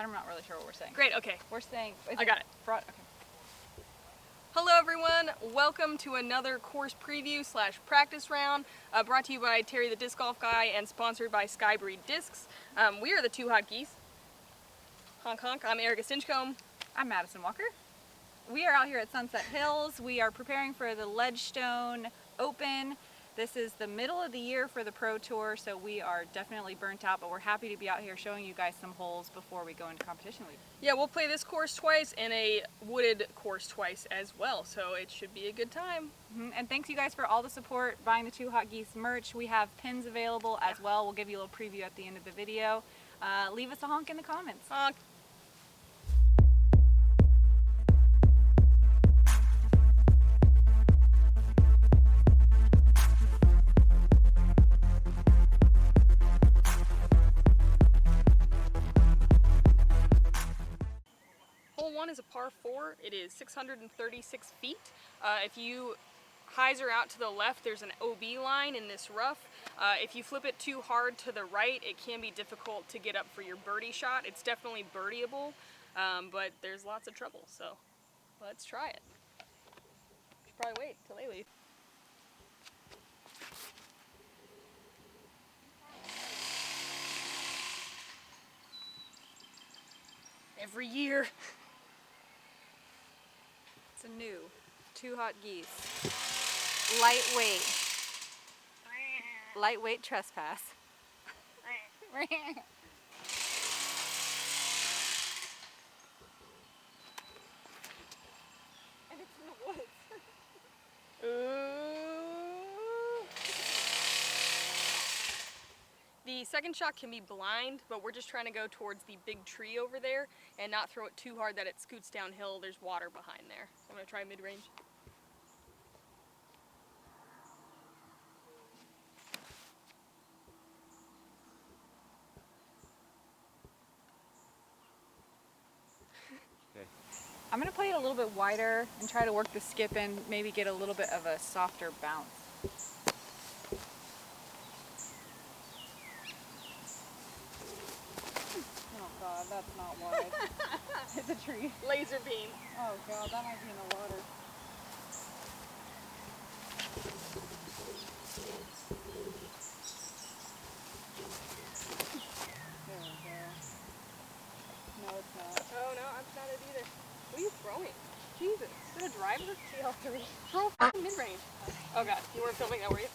I'm not really sure what we're saying. Great, okay. We're saying... I got it. Okay. Hello everyone, welcome to another course preview / practice round brought to you by Terry the Disc Golf Guy and sponsored by Skybreed Discs. We are the two Hot Geese. Honk honk, I'm Erika Stinchcomb. I'm Madison Walker. We are out here at Sunset Hills. We are preparing for the Ledgestone Open. This is the middle of the year for the Pro Tour, so we are definitely burnt out, but we're happy to be out here showing you guys some holes before we go into competition week. Yeah, we'll play this course twice and a wooded course twice as well, so it should be a good time. And thanks you guys for all the support, buying the two Hot Geese merch. We have pins available as well. We'll give you a little preview at the end of the video. Leave us a honk in the comments. Honk. Hole 1 is a par 4. It is 636 feet. If you hyzer out to the left, there's an OB line in this rough. If you flip it too hard to the right, it can be difficult to get up for your birdie shot. It's definitely birdieable, but there's lots of trouble, so let's try it. Should probably wait till they leave. Every year. It's a new two Hot Geese. Lightweight trespass. And it's in the woods. The second shot can be blind, but we're just trying to go towards the big tree over there and not throw it too hard that it scoots downhill. There's water behind there. I'm going to try mid-range. I'm going to play it a little bit wider and try to work the skip in, maybe get a little bit of a softer bounce. Oh god, that's not wide. It's a tree. Laser beam. Oh god, that might be in the water. There we go. No, it's not. Oh no, that's not it either. What are you throwing? Jesus. Is it a driver? TL3. Throw a f***ing mid-range. Oh god, you weren't filming that, were you?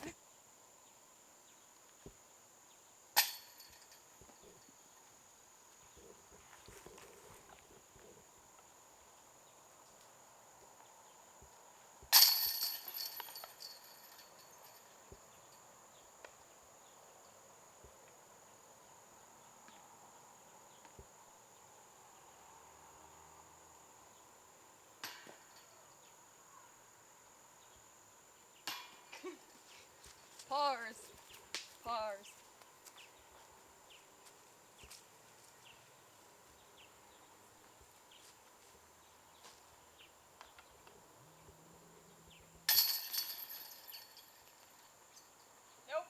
Pars. Pars. Nope.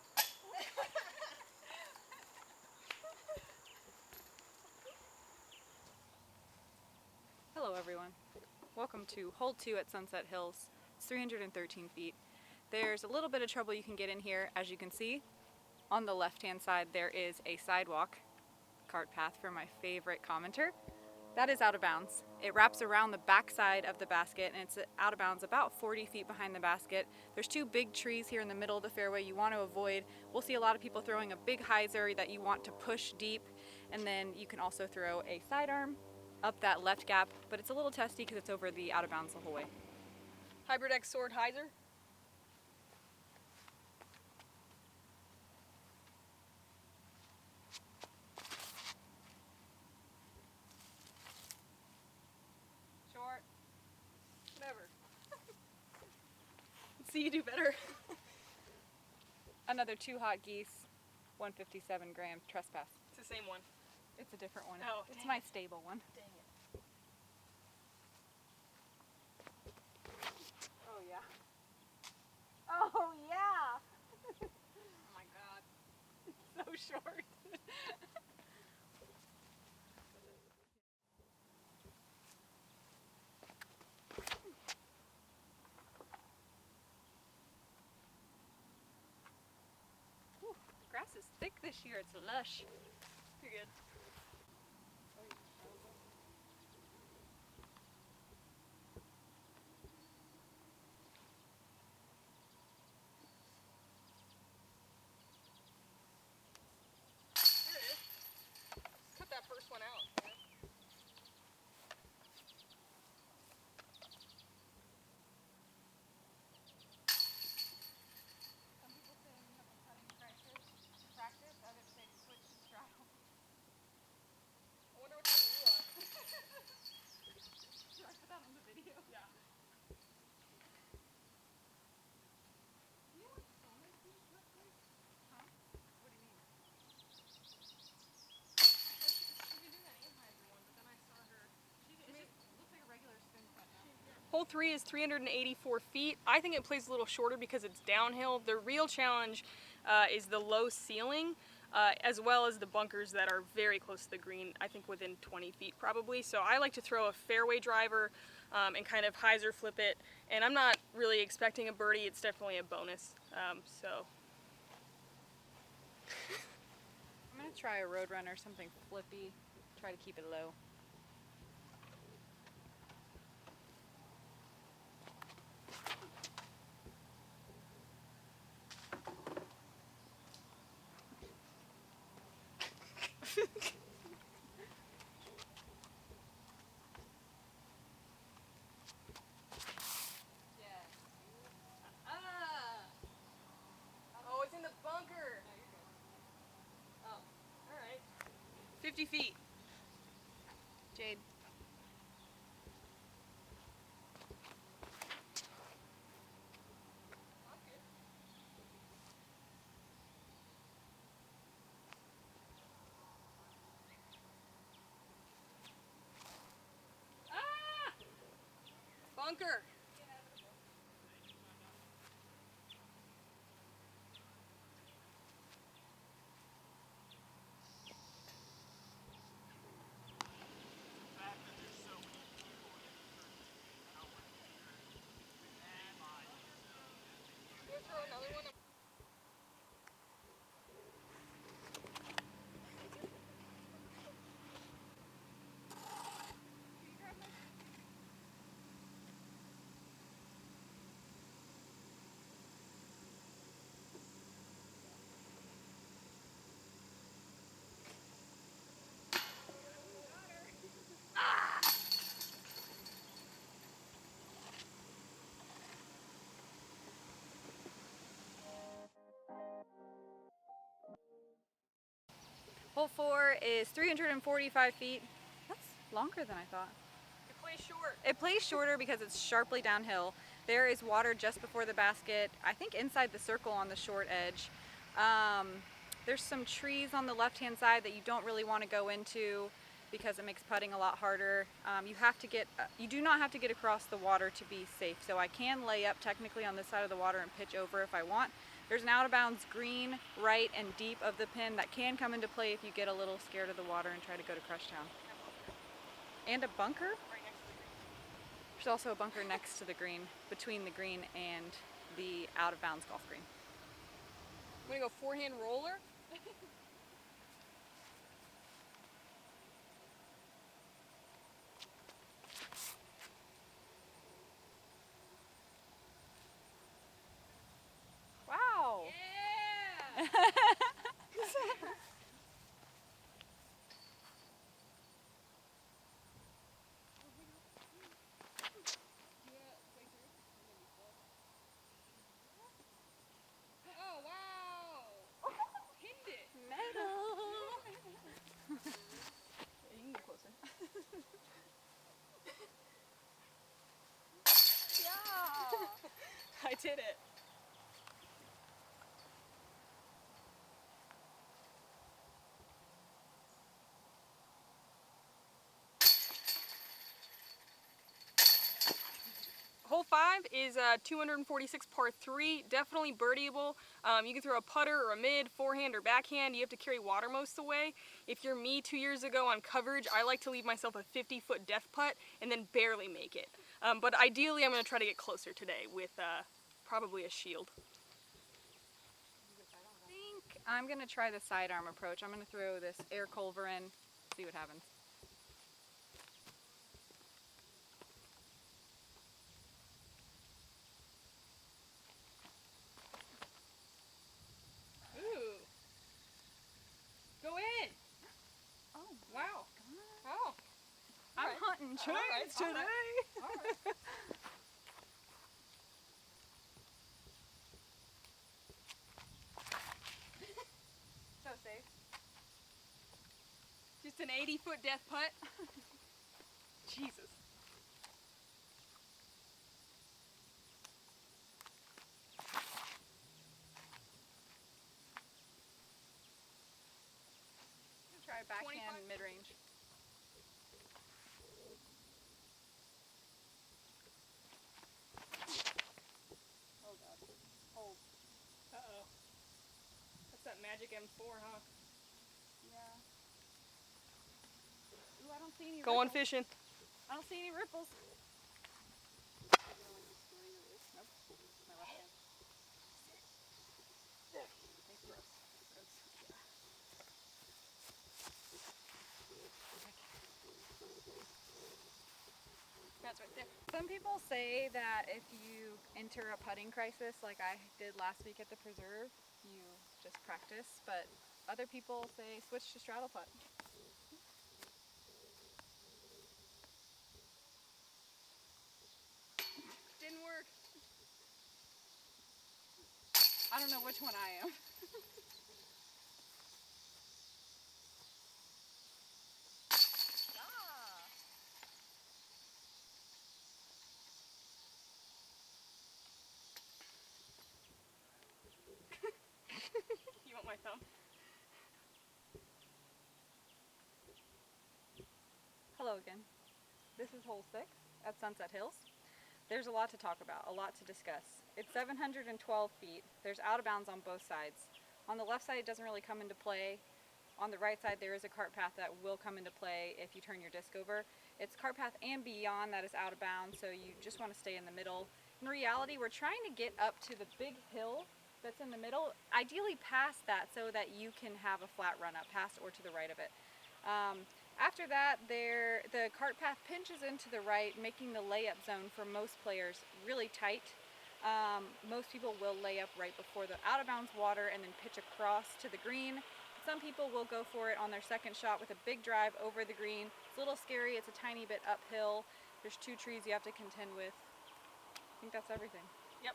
Hello everyone. Welcome to hole 2 at Sunset Hills. It's 313 feet. There's a little bit of trouble you can get in here. As you can see, on the left-hand side there is a sidewalk, cart path for my favorite commenter. That is out of bounds. It wraps around the back side of the basket and it's out of bounds about 40 feet behind the basket. There's two big trees here in the middle of the fairway you want to avoid. We'll see a lot of people throwing a big hyzer that you want to push deep, and then you can also throw a sidearm up that left gap, but it's a little testy because it's over the out of bounds the whole way. Hybrid X Sword hyzer. Short. Whatever. Let's see you do better. Another two Hot Geese, 157 gram trespass. It's the same one. It's a different one. Oh, it's my stable one. Dang it. Oh yeah. Oh yeah. Oh my god. So short. thick this year. It's lush. You're good. There it is. Cut that first one out. Yeah. Some people say when you have a putting practice, others say switch to straddle. I wonder which one you are. Should I put that on the video? Yeah. Huh? What do you mean? She could do that Anheuser one, but then I saw her. It just looks like a regular spin cut now. Hole 3 is 384 feet. I think it plays a little shorter because it's downhill. The real challenge is the low ceiling, as well as the bunkers that are very close to the green, I think within 20 feet probably. So I like to throw a fairway driver and kind of hyzer flip it. And I'm not really expecting a birdie, it's definitely a bonus. So I'm going to try a Roadrunner, something flippy. Try to keep it low. oh, it's in the bunker. Oh, all right. 50 feet. Jade. Bunker. Throw another one. Hole 4 is 345 feet. That's longer than I thought. It plays short. It plays shorter because it's sharply downhill. There is water just before the basket, I think inside the circle on the short edge. There's some trees on the left-hand side that you don't really want to go into because it makes putting a lot harder. You do not have to get across the water to be safe. So I can lay up technically on this side of the water and pitch over if I want. There's an out of bounds green, right, and deep of the pin that can come into play if you get a little scared of the water and try to go to Crushtown. And a bunker? Right next to the green. There's also a bunker next to the green, between the green and the out of bounds golf green. I'm gonna go forehand roller. Wow! Yeah! Oh wow! Pinned it. Metal! You can get closer. Yeah! I did it. Hole 5 is 246 par 3, definitely birdieable. You can throw a putter or a mid, forehand or backhand. You have to carry water most of the way. If you're me 2 years ago on coverage, I like to leave myself a 50-foot depth putt and then barely make it. But ideally I'm going to try to get closer today with probably a shield. I think I'm going to try the sidearm approach. I'm going to throw this air culver in, see what happens. Ooh. Go in. Oh, Wow. Oh. I'm Alright. hunting trees Alright, today. alright. So safe. Just an 80-foot death putt. Jesus. Try backhand 25? mid-range. Oh god. Hold. Uh-oh. That's that magic M4, huh? Yeah. Ooh, I don't see any Going ripples. fishing. I don't see any ripples. Nope. My left hand. Thanks, bro. That's right there. Some people say that if you enter a putting crisis like I did last week at the preserve, you just practice, but other people say switch to straddle putt. Didn't work. I don't know which one I am. Ah. You want my thumb? Hello again. This is hole 6 at Sunset Hills. There's a lot to talk about, a lot to discuss. It's 712 feet. There's out of bounds on both sides. On the left side, it doesn't really come into play. On the right side, there is a cart path that will come into play if you turn your disc over. It's cart path and beyond that is out of bounds, so you just want to stay in the middle. In reality, we're trying to get up to the big hill that's in the middle, ideally past that so that you can have a flat run up, past or to the right of it. After that, the cart path pinches into the right, making the layup zone for most players really tight. Most people will lay up right before the out of bounds water and then pitch across to the green. Some people will go for it on their second shot with a big drive over the green. It's a little scary, it's a tiny bit uphill. There's 2 trees you have to contend with. I think that's everything. Yep.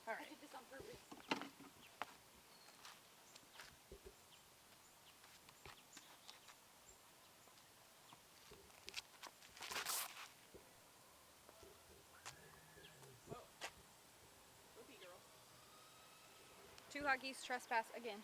All right. I did this on purpose. Whoa. Whoopee girl. 2 hot geese trespass again.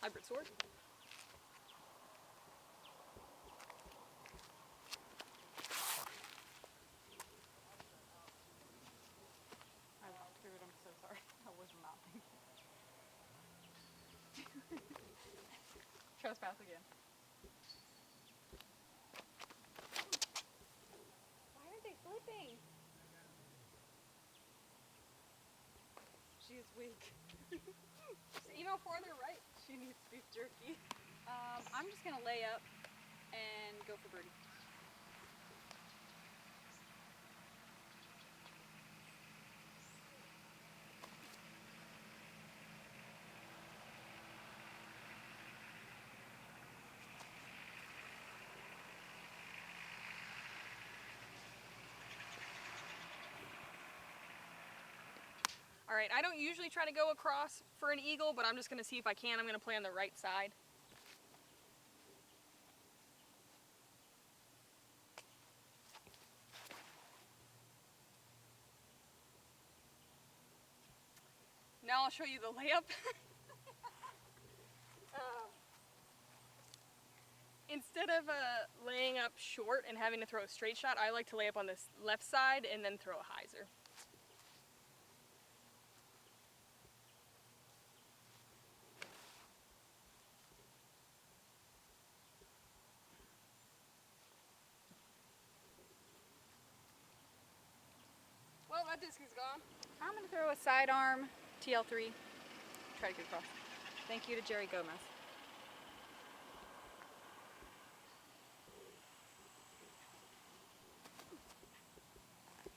Hybrid sword. I screwed, I'm so sorry. I was not thinking. Trespass again. Why are they flipping? She's weak. Even farther right. She needs beef jerky. I'm just gonna lay up and go for birdie. All right, I don't usually try to go across for an eagle, but I'm just going to see if I can. I'm going to play on the right side. Now I'll show you the layup. Instead of laying up short and having to throw a straight shot, I like to lay up on this left side and then throw a hyzer. disc is gone. I'm going to throw a sidearm TL3. Try to get across. Thank you to Jerry Gomez.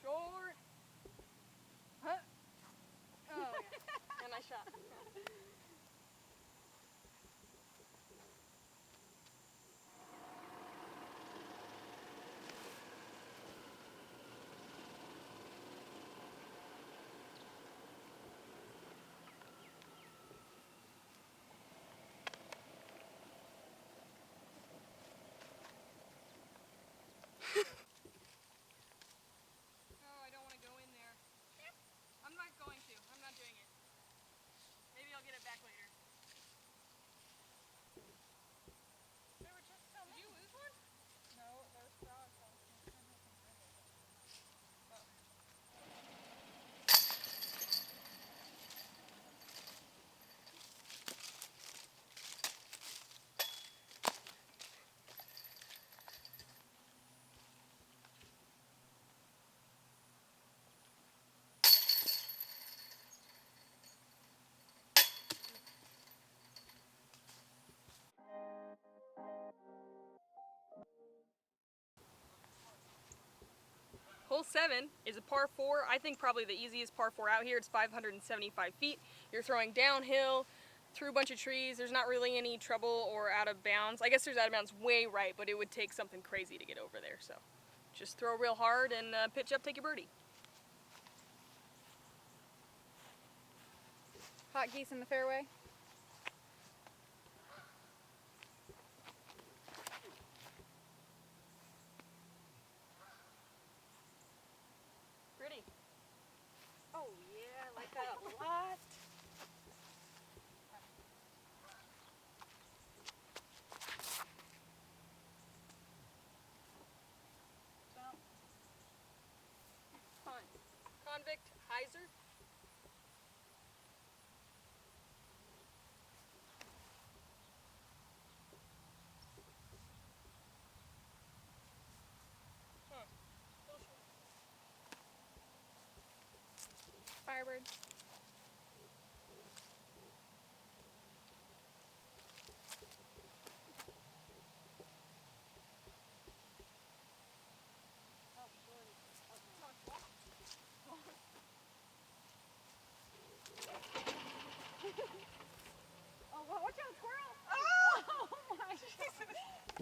Short. Huh? Oh, yeah. And I shot. Oh, I don't want to go in there. I'm not going to. I'm not doing it. Maybe I'll get it back later. There were just so many. Did you lose one? No, there's frogs. Hole 7 is a par 4. I think probably the easiest par 4 out here. It's 575 feet. You're throwing downhill through a bunch of trees. There's not really any trouble or out of bounds. I guess there's out of bounds way right, but it would take something crazy to get over there. So just throw real hard and pitch up, take your birdie. Hot Geese in the fairway. Pretty. Oh yeah, I like that a lot. Convict hyzer. Firebird.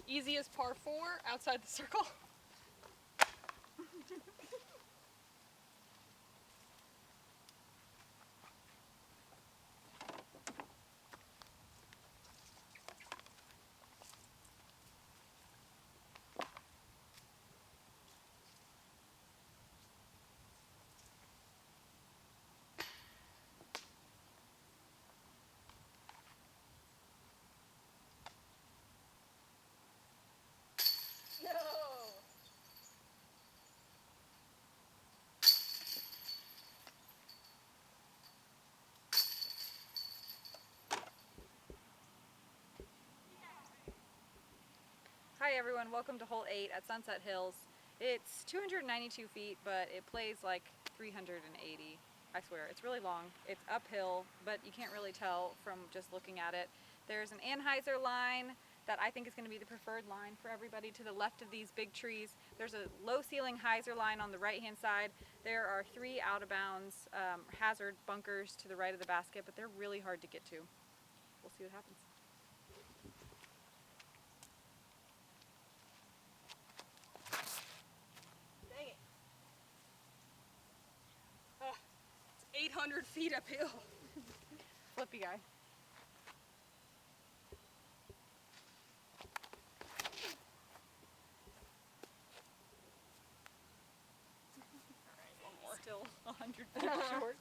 Easiest par 4 outside the circle. Hi everyone, welcome to hole 8 at Sunset Hills. It's 292 feet, but it plays like 380. I swear, it's really long. It's uphill, but you can't really tell from just looking at it. There's an anhyzer line that I think is going to be the preferred line for everybody to the left of these big trees. There's a low ceiling hyzer line on the right hand side. There are 3 out of bounds hazard bunkers to the right of the basket, but they're really hard to get to. We'll see what happens. Dang it. It's 800 feet uphill. Flippy guy. Still 100 feet short.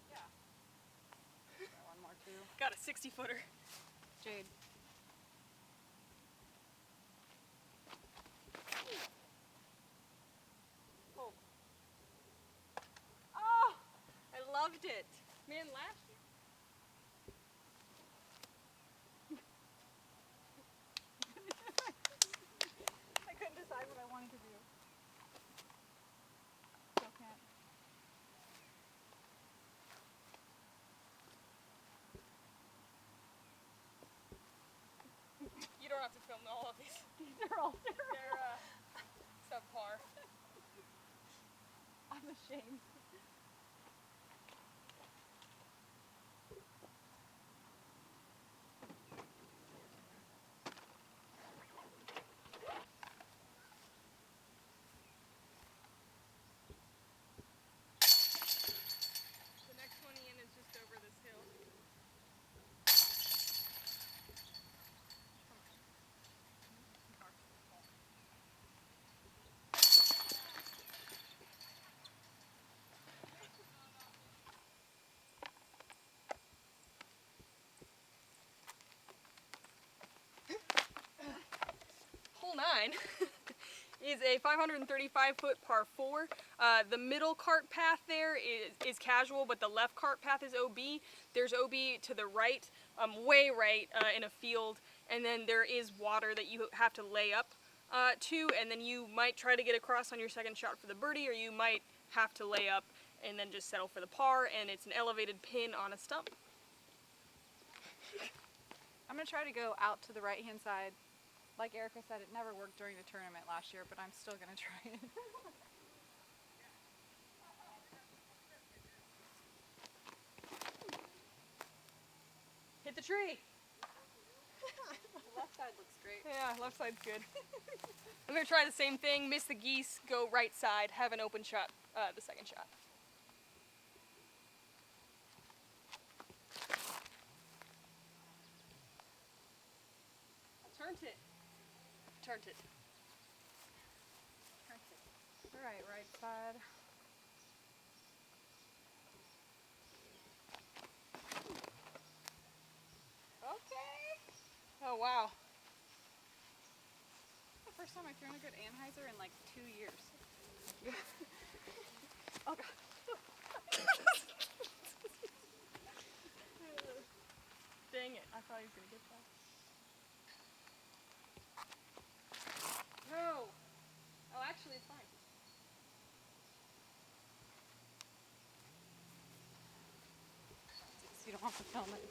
Yeah. One more too. Got a 60-footer. Jade. Oh. Oh! I loved it. Man, last year. don't have to film all of these. These are all terrible. They're subpar. I'm ashamed. The next one in is just over this hill. Hole 9 is a 535-foot par 4. The middle cart path there is casual, but the left cart path is OB. There's OB to the right, way right in a field, and then there is water that you have to lay up to, and then you might try to get across on your second shot for the birdie, or you might have to lay up and then just settle for the par, and it's an elevated pin on a stump. I'm going to try to go out to the right-hand side. Like Erika said, it never worked during the tournament last year, but I'm still going to try it. Hit the tree! The left side looks great. Yeah, left side's good. I'm going to try the same thing, miss the geese, go right side, have an open shot the second shot. Turned it. Turned it. Turned it. Right side. Okay. Oh, wow. The first time I've thrown a good Anheuser in like 2 years. Oh god. Dang it, I thought he was going to get that. No. Oh, actually, it's fine. So you don't have to film it.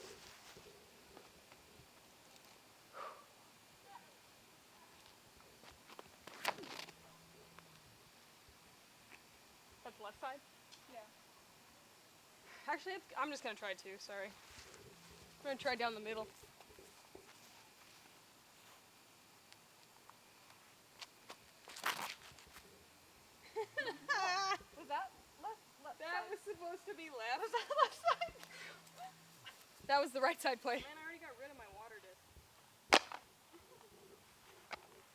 That's left side? Yeah. Actually, I'm just going to try two, sorry. I'm going to try down the middle. Was that left That side? was supposed to be left. Was that left side? That was the right side play. Man, I already got rid of my water disc.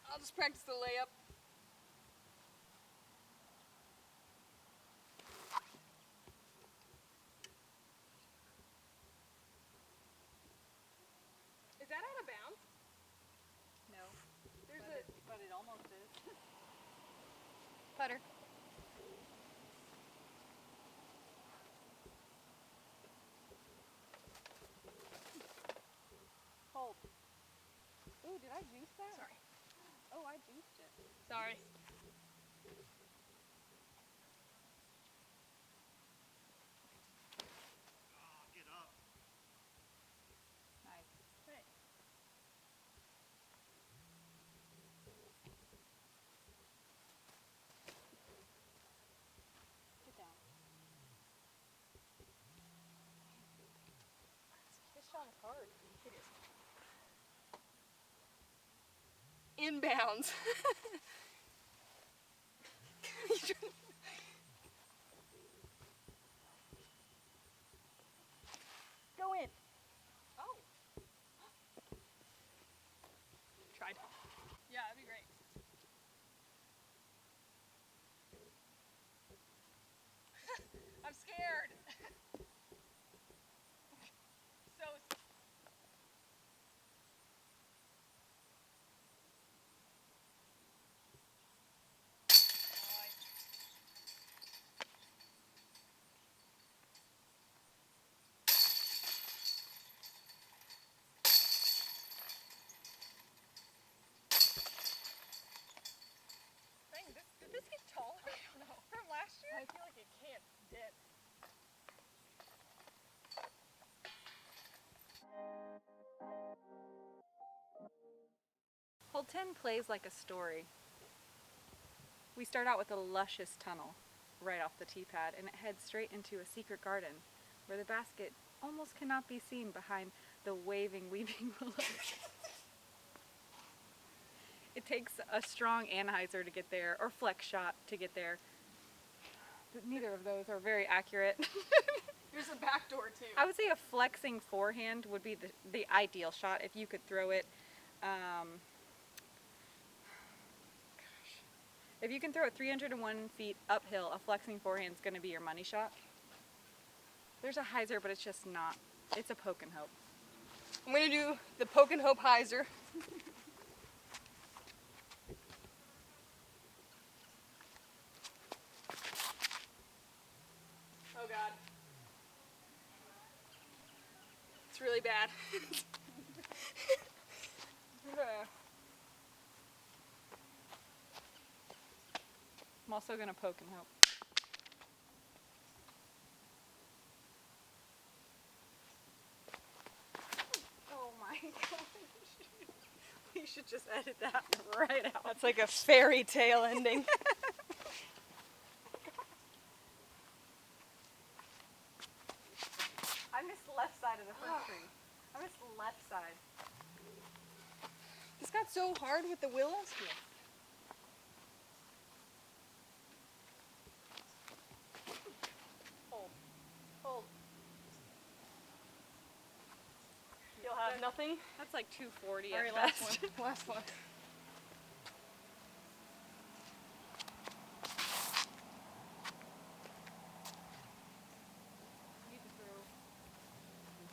I'll just practice the layup. Is that out of bounds? No. There's But it almost is. Putter. Hold. Ooh, did I juice that? Sorry. Oh, I juiced it. Sorry. Get up. Nice. Hey. Get down. This shot was hard. It is. Inbounds. Go in. Oh. Tried. Yeah, that'd be great. I'm scared. So dang, did this get taller? I don't know. From last year? I feel like it can't dip. 10 plays like a story. We start out with a luscious tunnel right off the tee pad, and it heads straight into a secret garden where the basket almost cannot be seen behind the waving, weeping willows. It takes a strong anhyzer to get there, or flex shot to get there. Neither of those are very accurate. There's a back door too. I would say a flexing forehand would be the ideal shot if you could throw it. If you can throw it 301 feet uphill, a flexing forehand is going to be your money shot. There's a hyzer, but it's just not. It's a poke and hope. I'm going to do the poke and hope hyzer. Oh God. It's really bad. I'm also going to poke and hope. Oh my gosh. We should just edit that right out. That's like a fairy tale ending. I missed the left side of the front tree. I missed the left side. This got so hard with the willows. Yeah. Hold. You'll have nothing. That's like 240 All right, at last best. one. Last one.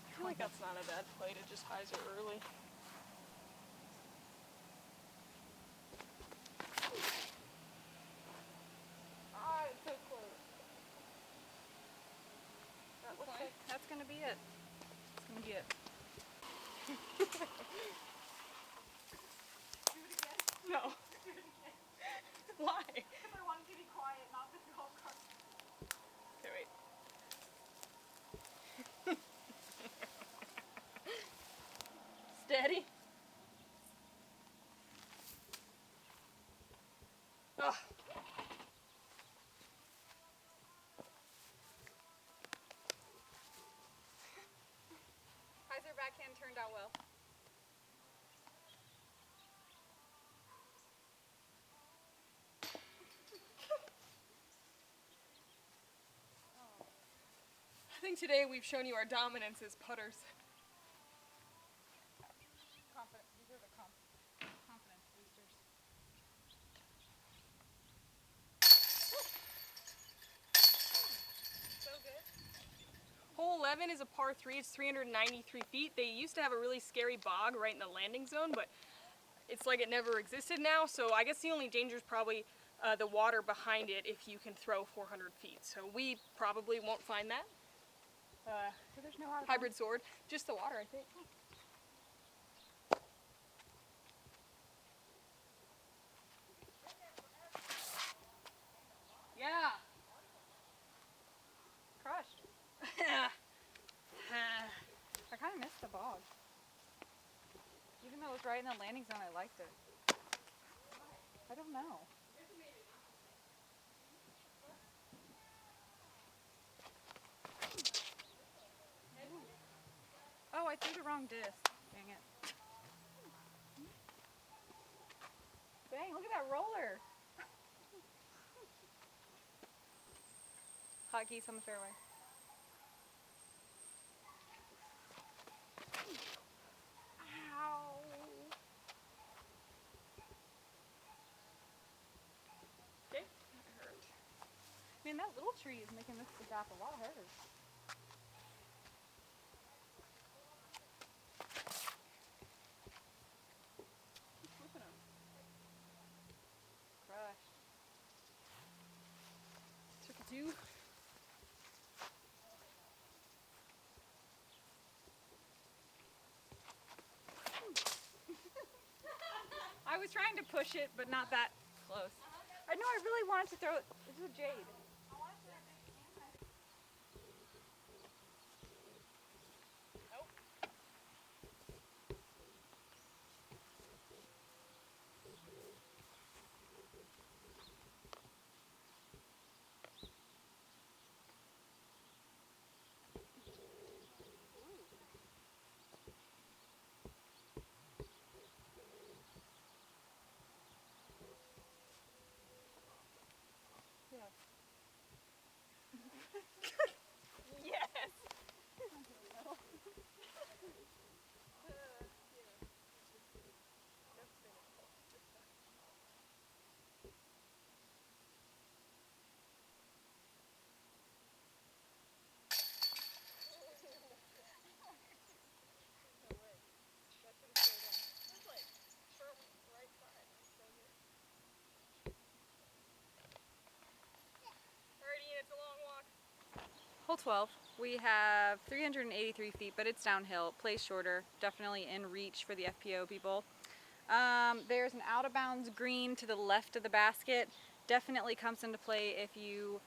I feel like that's not a bad play to just hyzer early. Ah, it's so close. That looks like that's going to be it. It's going to be it. Do it again? No. Do it again. Why? Because I wanted to be quiet, not the golf cart. Okay, wait. Steady. Ugh. Hyzer backhand turned out well. I think today we've shown you our dominance as putters. These are the confidence boosters. So good. Hole 11 is a par 3. It's 393 feet. They used to have a really scary bog right in the landing zone, but it's like it never existed now. So I guess the only danger is probably the water behind it if you can throw 400 feet. So we probably won't find that. So there's no out of Hybrid sword. Just the water, I think. Yeah. crushed. I kind of missed the bog. Even though it was right in the landing zone, I liked it. I don't know. Oh, I threw the wrong disc. Dang it. Dang, look at that roller. Hot Geese on the fairway. Ow. Okay, that hurt. Man, that little tree is making this gap a lot harder. Keep flipping them. Crushed. Took a two. I was trying to push it, but not that close. I know I really wanted to throw it. This is a jade. Nope. 12. We have 383 feet, but it's downhill. It plays shorter, definitely in reach for the FPO people. There's an out of bounds green to the left of the basket. Definitely comes into play if you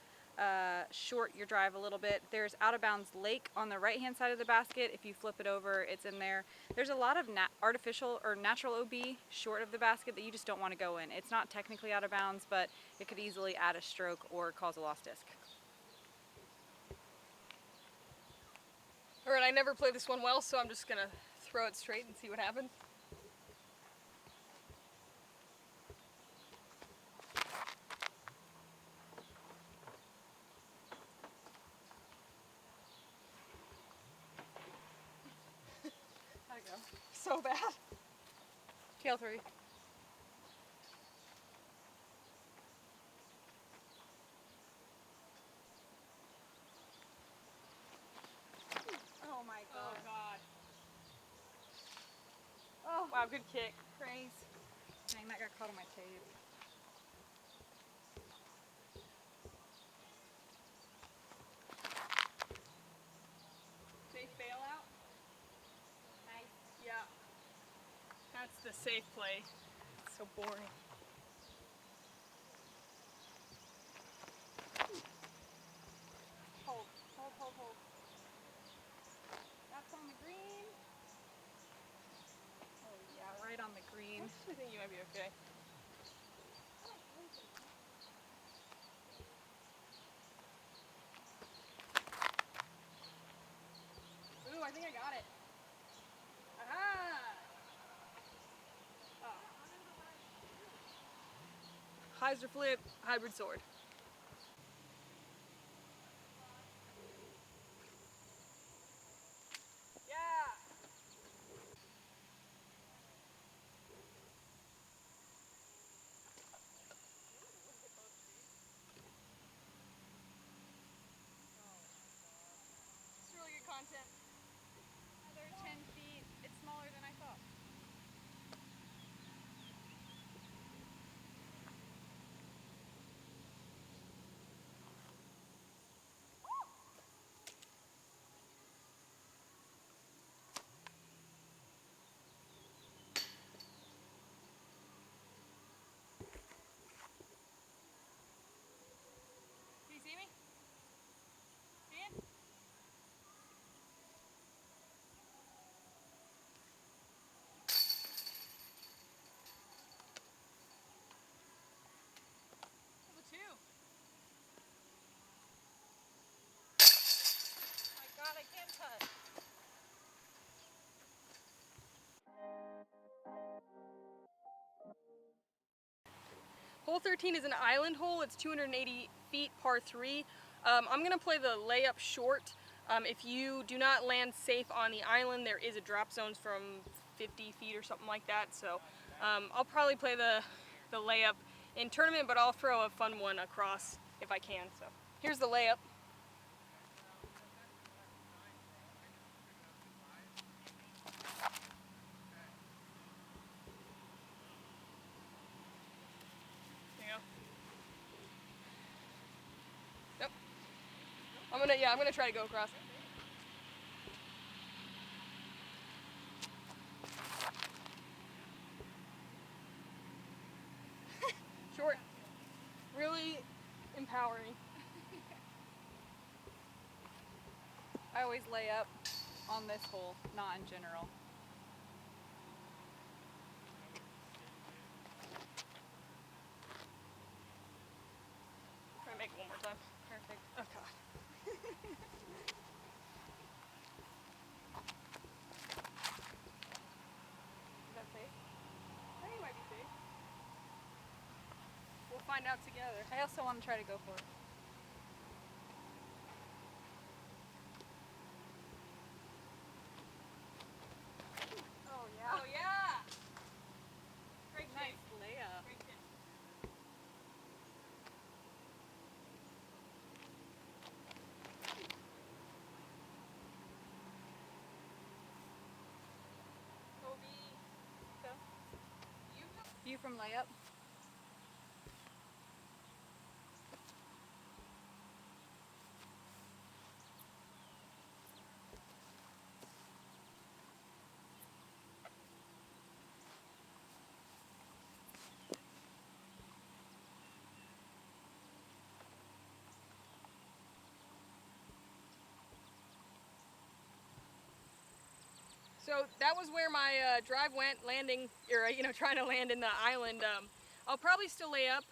short your drive a little bit. There's out of bounds lake on the right hand side of the basket. If you flip it over, it's in there. There's a lot of artificial or natural OB short of the basket that you just don't want to go in. It's not technically out of bounds, but it could easily add a stroke or cause a lost disc. Alright, I never played this one well, so I'm just gonna throw it straight and see what happens. How'd it go? So bad. Tail 3. Oh my Oh god. god. Oh, Wow, good kick. praise. Dang, that got caught on my tape. Safe bail out? Nice. Yeah. That's the safe play. It's so boring. Hold, hold, hold, hold. That's on the green. Oh yeah, right on the green. I actually think you might be okay. Ooh, I think I got it. Aha! Oh. Hyzer flip, hybrid sword. Yeah! It's really good content. Another 10 feet. It's smaller than I thought. Can you see me? See it? Number 2. Oh my god, I can't touch. Hole 13 is an island hole. It's 280 feet, par 3. I'm going to play the layup short. If you do not land safe on the island, there is a drop zone from 50 feet or something like that. So I'll probably play the layup in tournament, but I'll throw a fun one across if I can. So here's the layup. Yep. I'm gonna try to go across. Short. Really empowering. I always lay up on this hole, not in general. Try to make it one more time. Perfect. Oh god. Is that safe? I think it might be safe. We'll find out together. I also want to try to go for it. Oh yeah. Oh yeah! Great Nice kick. layup. Great kick. OB. So, You view from layup. was where my drive went, landing, or trying to land in the island. I'll probably still lay up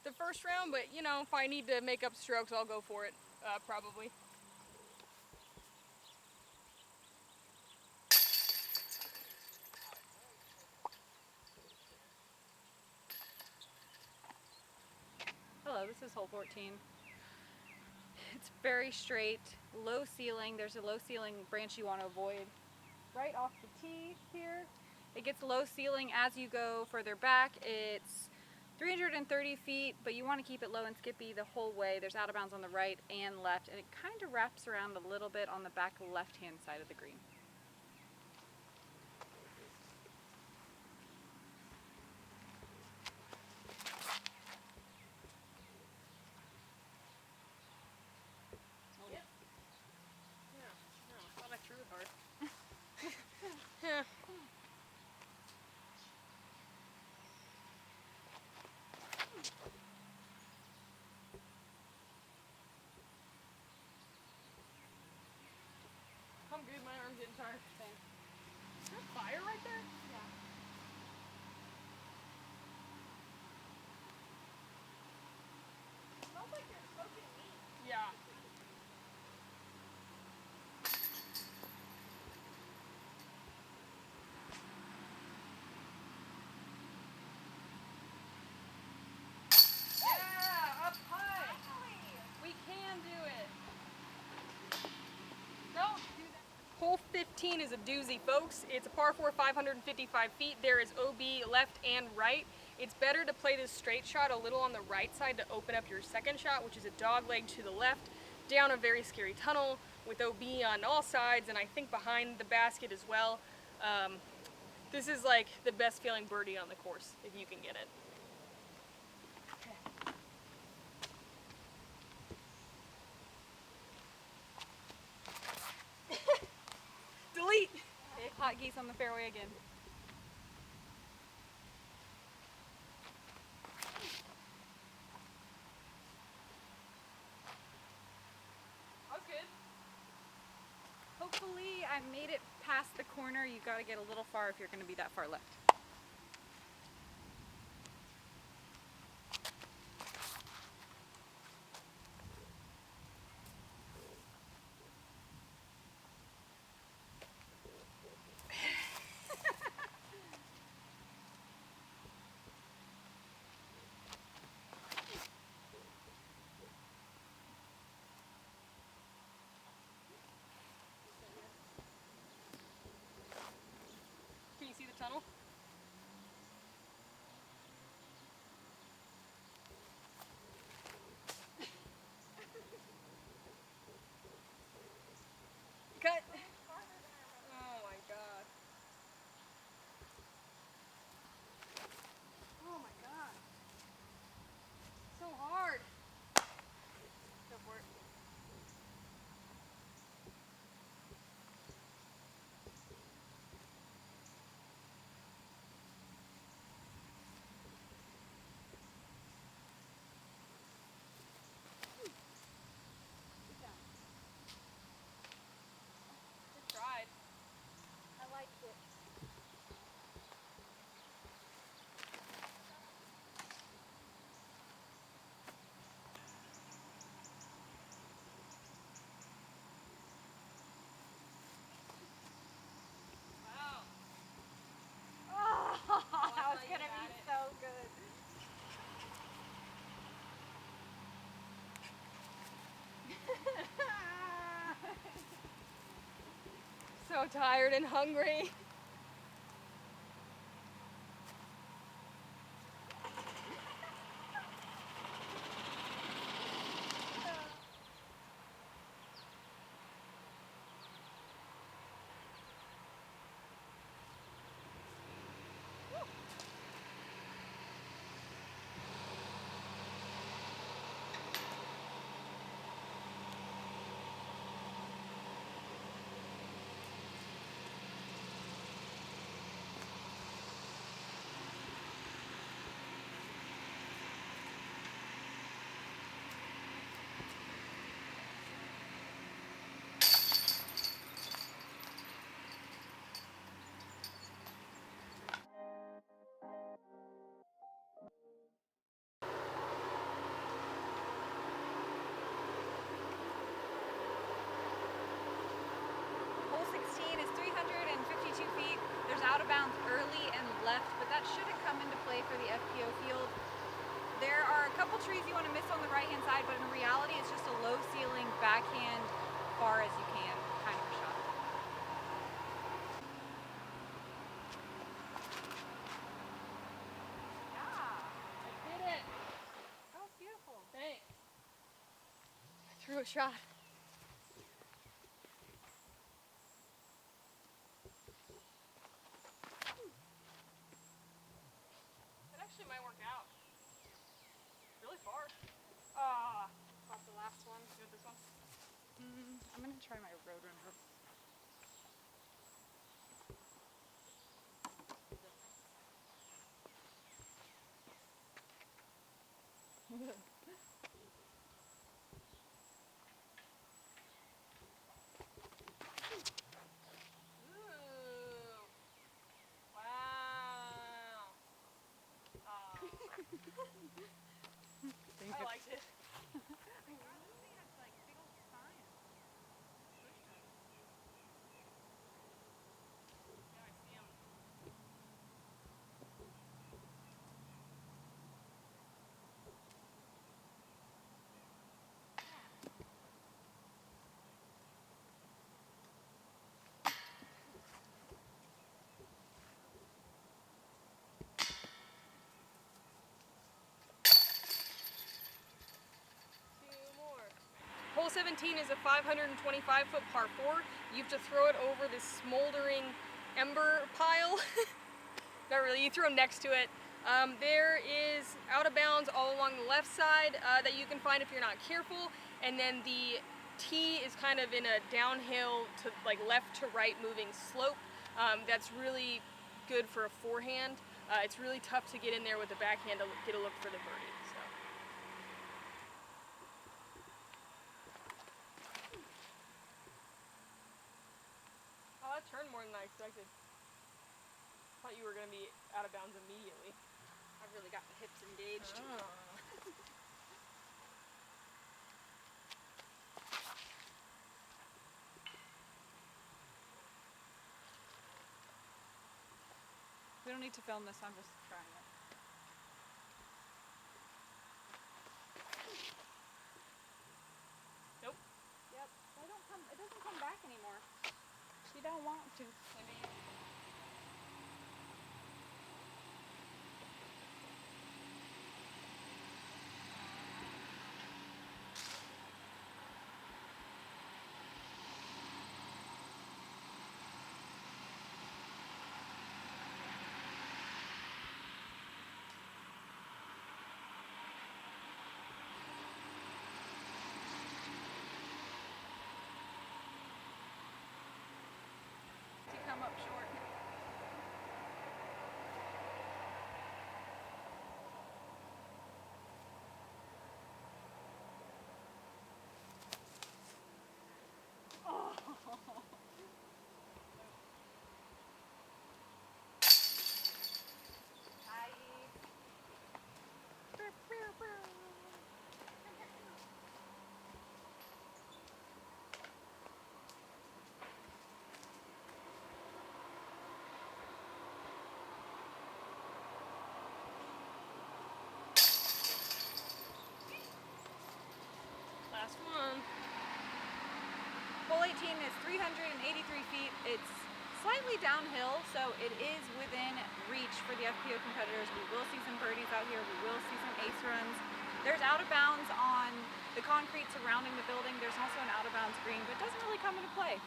the first round, but if I need to make up strokes, I'll go for it, probably. Hello, this is hole 14. It's very straight, low ceiling. There's a low ceiling branch you want to avoid. Right off the tee here, it gets low ceiling as you go further back. It's 330 feet, but you want to keep it low and skippy the whole way. There's out of bounds on the right and left, and it kind of wraps around a little bit on the back left-hand side of the green. Yep. Yeah, no, I thought I threw it hard. Yeah. I'm good, my arm's getting tired. Same. Is there fire right there? Yeah. Smells like you're smoking meat. Yeah. Yeah, up high. We can do it. Don't do that. Hole 15 is a doozy, folks. It's a par 4, 555 feet. There is OB left and right. It's better to play this straight shot a little on the right side to open up your second shot, which is a dog leg to the left, down a very scary tunnel with OB on all sides, and I think behind the basket as well. This is like the best feeling birdie on the course, if you can get it. Delete! Hot Geese on the fairway again. That was good. Hopefully I made it past the corner. You got to get a little far if you're going to be that far left. Can you see the tunnel? Cut! Oh my god. Oh my god. So hard. Go for it. Good tried. I liked it. Wow. Oh, that was thought you going to had be it. so good. So tired and hungry. threw a shot. That actually might work out. Really far. Ah, caught the last one. You want this one? I'm gonna try my Roadrunner. Ooh. Wow. Aw. I liked it. Yeah, I see 'em. Hole 17 is a 525-foot par 4. You have to throw it over this smoldering ember pile. Not really, you throw them next to it. There is out of bounds all along the left side that you can find if you're not careful. And then the tee is kind of in a downhill to like left to right moving slope. That's really good for a forehand. It's really tough to get in there with the backhand to get a look for the birdie. So. Oh, that turned more than I expected. Thought you were going to be out of bounds immediately. I've really got the hips engaged. Oh. We don't need to film this, I'm just trying it. Nope. Yep, it doesn't come back anymore. You don't want to. Maybe. To come up short. Last one. Hole 18 is 383 feet. It's slightly downhill, so it is within reach for the FPO competitors. We will see some birdies out here. We will see some ace runs. There's out of bounds on the concrete surrounding the building. There's also an out of bounds green, but it doesn't really come into play.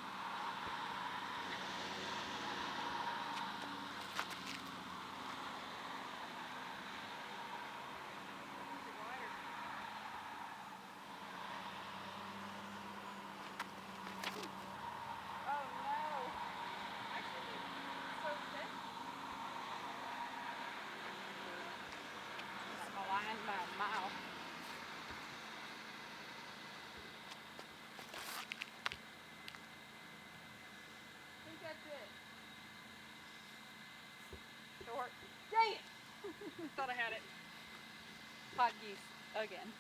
By a mile. I think that's it. Short. Dang it! Thought I had it. Hot Geese again.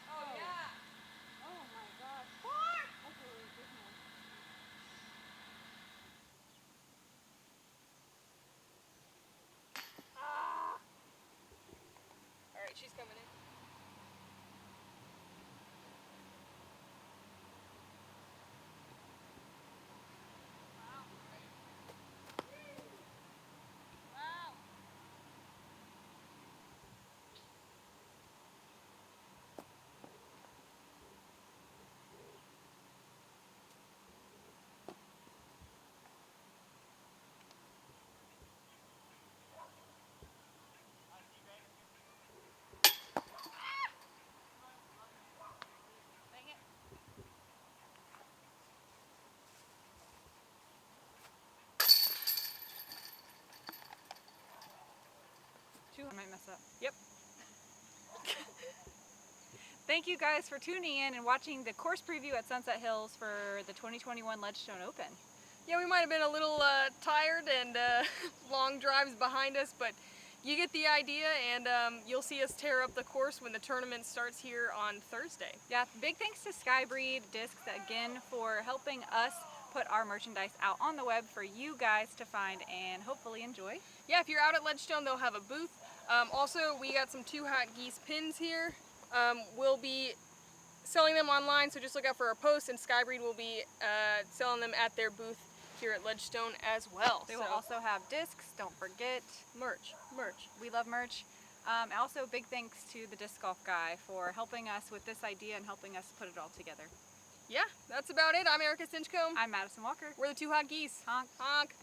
Oh, yeah. Oh my gosh. That's really good. Ah. All right, she's coming in. Wow. up. Yep. Thank you guys for tuning in and watching the course preview at Sunset Hills for the 2021 Ledgestone Open. Yeah, we might have been a little tired and long drives behind us, but you get the idea, and you'll see us tear up the course when the tournament starts here on Thursday. Yeah, big thanks to Skybreed Discs again for helping us put our merchandise out on the web for you guys to find and hopefully enjoy. Yeah, if you're out at Ledgestone, they'll have a booth. Also, we got some 2 Hot Geese pins here. We'll be selling them online, so just look out for our posts, and Skybreed will be selling them at their booth here at Ledgestone as well. They will also have discs, don't forget. Merch. We love merch. Also, big thanks to the disc golf guy for helping us with this idea and helping us put it all together. Yeah, that's about it. I'm Erika Stinchcomb. I'm Madison Walker. We're the 2 Hot Geese. Honk. Honk.